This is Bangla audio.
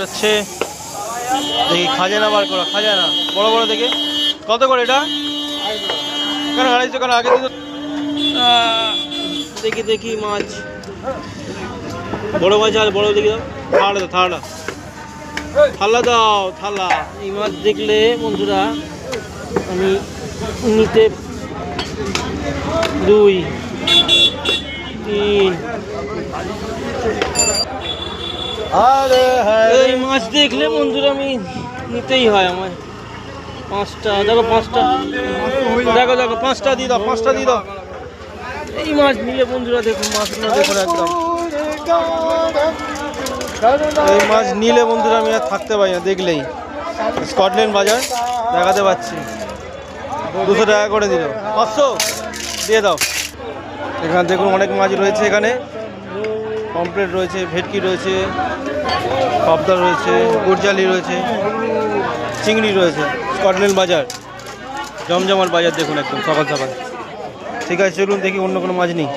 যাচ্ছে। দেখি খাজানা বার করা, খাজানা বড় বড় দেখে কত করে এটা? কেন 250 কেন? আগে তো দেখি দেখি মাছ, বড় মাছ আর বড় দেখি দাও। থালা দাও, থালা থালা দাও, থালা। এই মাছ দেখলে বন্ধুরা আমি নিতে 2 3 এই মাছ দেখলে বন্ধুরা আমি নিতেই হয় আমার। 5টা দেখো, 5টা দেখো, দেখো 5টা দিয়ে দাও, 5টা দিয়ে দাও। এই মাছ নিলে বন্ধুরা দেখুন, মাছগুলো দেখুন একদম। এই মাছ নিলে বন্ধুরা আমি আর থাকতে পারি না দেখলেই। স্কটল্যান্ড বাজার দেখাতে পাচ্ছি, 200 টাকা করে দিল। 500 দিয়ে দাও। এখানে দেখুন অনেক মাছ রয়েছে, এখানে পমফ্রেট রয়েছে, ভেটকি রয়েছে, পাবদা রয়েছে, গুড়জালি রয়েছে, চিংড়ি রয়েছে। স্কটল্যান্ড বাজার জমজমার বাজার দেখুন একদম সকাল সকাল। ঠিক আছে, চলুন দেখি অন্য কোনো মাছ নেই।